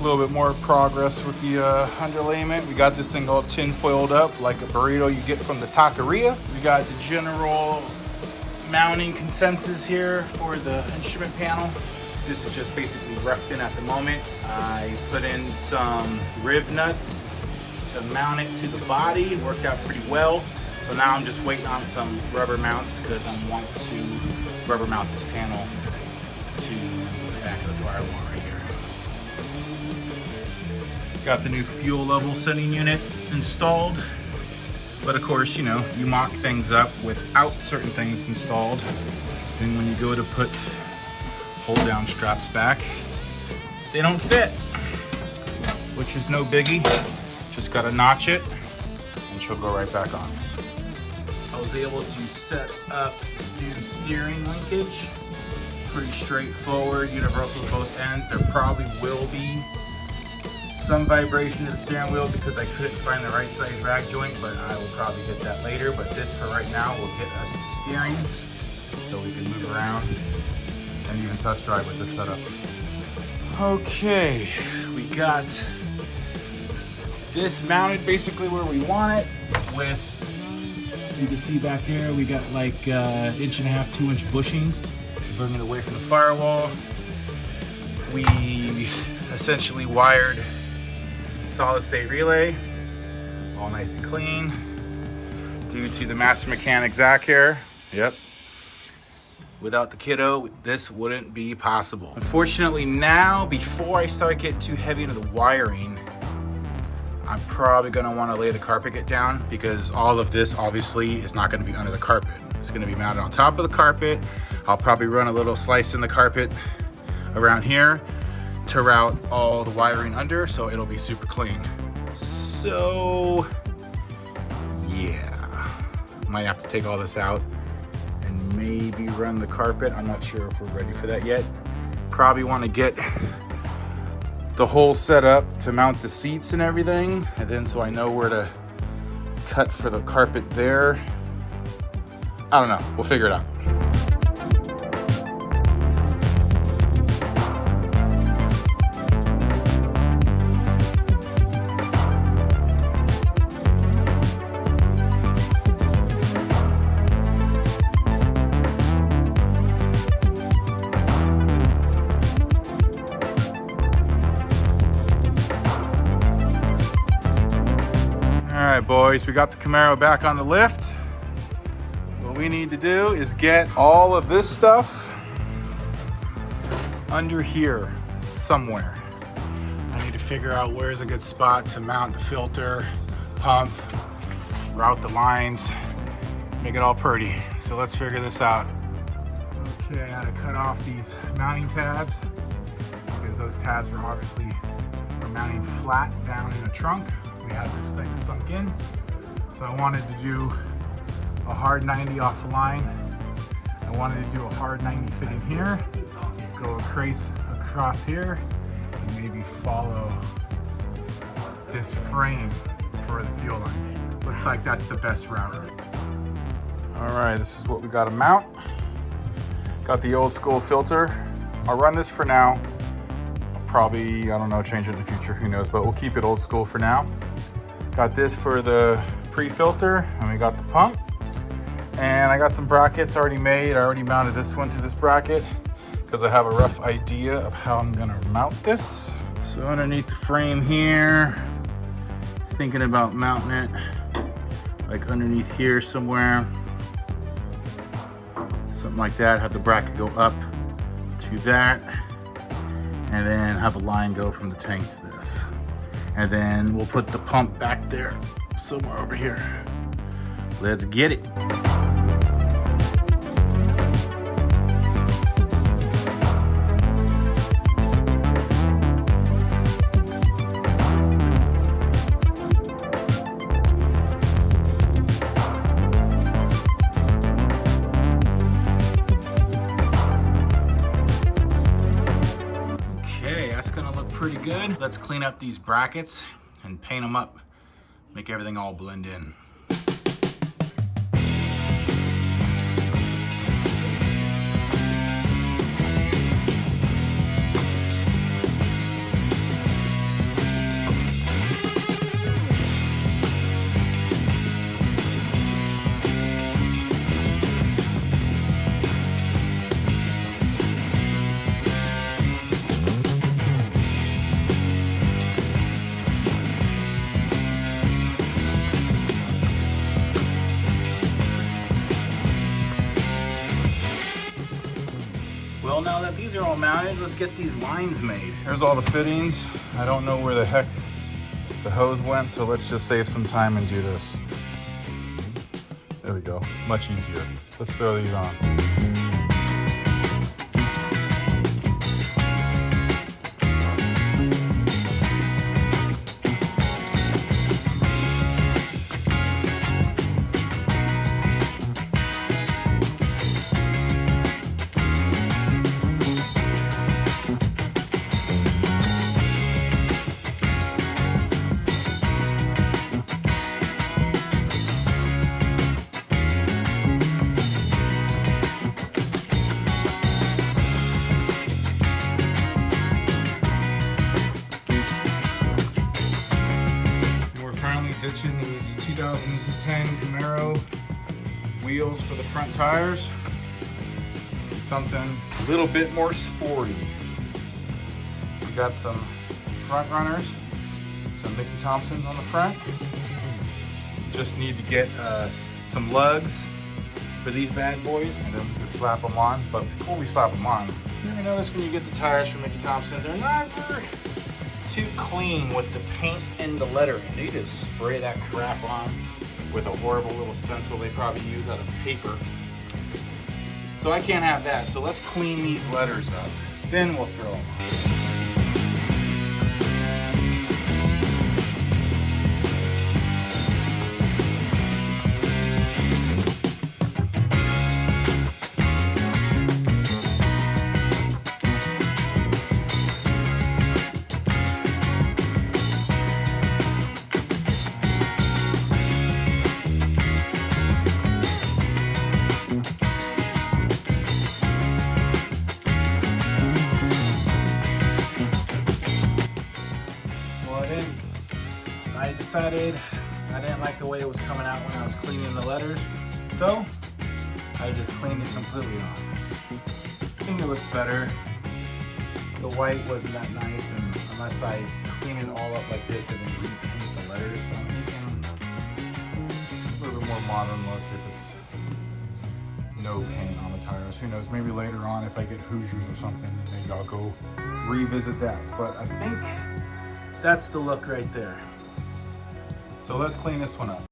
little bit more progress with the underlayment. We got this thing all tin foiled up like a burrito you get from the taqueria. We got the general mounting consensus here for the instrument panel. This is just basically roughed in at the moment. I put in some riv nuts to mount it to the body. Worked out pretty well. So now I'm just waiting on some rubber mounts because I want to rubber mount this panel to the back of the firewall right here. Got the new fuel level setting unit installed. But of course, you know, you mock things up without certain things installed. Then when you go to put hold down straps back, they don't fit, which is no biggie. Just gotta notch it and she'll go right back on. I was able to set up this new steering linkage. Pretty straightforward, universals both ends. There probably will be some vibration to the steering wheel because I couldn't find the right size rag joint, but I will probably get that later. But this for right now will get us to steering so we can move around and even test drive with this setup. Okay, we got this mounted basically where we want it with, you can see back there, we got like 1.5 inch, 2 inch bushings to bring it away from the firewall. We essentially wired solid state relay, all nice and clean. Due to the master mechanic Zach here, yep. Without the kiddo, this wouldn't be possible. Unfortunately now, before I start getting too heavy into the wiring, I'm probably gonna wanna lay the carpet down because all of this obviously is not gonna be under the carpet. It's gonna be mounted on top of the carpet. I'll probably run a little slice in the carpet around here to route all the wiring under, so it'll be super clean. So, yeah. Might have to take all this out and maybe run the carpet. I'm not sure if we're ready for that yet. Probably wanna get the whole setup to mount the seats and everything, and then so I know where to cut for the carpet there. I don't know, we'll figure it out. All right, boys, we got the Camaro back on the lift. What we need to do is get all of this stuff under here somewhere. I need to figure out where's a good spot to mount the filter, pump, route the lines, make it all pretty. So let's figure this out. Okay, I had to cut off these mounting tabs because those tabs are obviously for mounting flat down in the trunk. We had this thing sunk in, so I wanted to do a hard 90 off the line. I wanted to do a hard 90 fit in here, go across here, and maybe follow this frame for the fuel line. Looks like that's the best route. All right, this is what we got to mount. Got the old school filter. I'll run this for now. I'll probably, I don't know, change it in the future, who knows, but we'll keep it old school for now. Got this for the pre-filter, and we got the pump. And I got some brackets already made. I already mounted this one to this bracket because I have a rough idea of how I'm gonna mount this. So underneath the frame here, thinking about mounting it like underneath here somewhere. Something like that, have the bracket go up to that, and then have a line go from the tank to this. And then we'll put the pump back there, somewhere over here. Let's get it. Pretty good. Let's clean up these brackets and paint them up, make everything all blend in. right, let's get these lines made. Here's all the fittings. I don't know where the heck the hose went, so let's just save some time and do this. There we go, much easier. Let's throw these on. Ditching these 2010 Camaro wheels for the front tires. Something a little bit more sporty. We got some front runners, some Mickey Thompsons on the front. Just need to get some lugs for these bad boys, and then we can slap them on. But before we slap them on, you ever notice when you get the tires from Mickey Thompson, they're not too clean with the paint and the lettering. They just spray that crap on with a horrible little stencil they probably use out of paper. So I can't have that. So let's clean these letters up. Then we'll throw them on. I decided I didn't like the way it was coming out when I was cleaning the letters, so I just cleaned it completely off. I think it looks better. The white wasn't that nice, and unless I clean it all up like this and then repaint the letters, but I'm thinking a little bit more modern look if it's no paint on the tires. Who knows, maybe later on if I get Hoosiers or something, maybe I'll go revisit that. But I think that's the look right there. So let's clean this one up.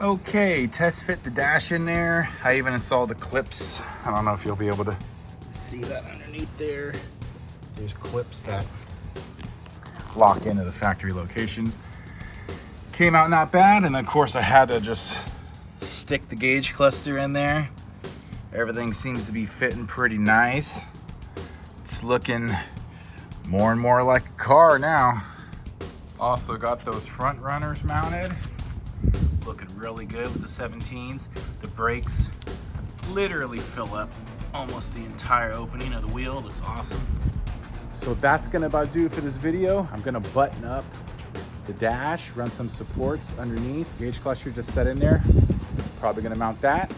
Okay, test fit the dash in there. I even installed the clips. I don't know if you'll be able to see that underneath there. There's clips that lock into the factory locations. Came out not bad, and of course I had to just stick the gauge cluster in there. Everything seems to be fitting pretty nice. It's looking more and more like a car now. Also got those front runners mounted. Looking really good with the 17s. The brakes literally fill up almost the entire opening of the wheel. Looks awesome. So that's gonna about do it for this video. I'm gonna button up the dash, run some supports underneath. Gauge cluster just set in there. Probably gonna mount that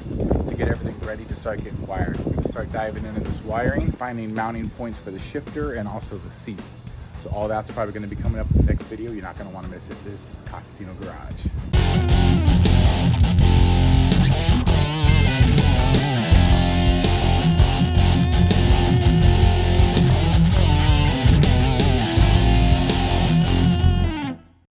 to get everything ready to start getting wired. We're gonna start diving into this wiring, finding mounting points for the shifter and also the seats. So all that's probably gonna be coming up in the next video. You're not gonna wanna miss it. This is Costantino Garage.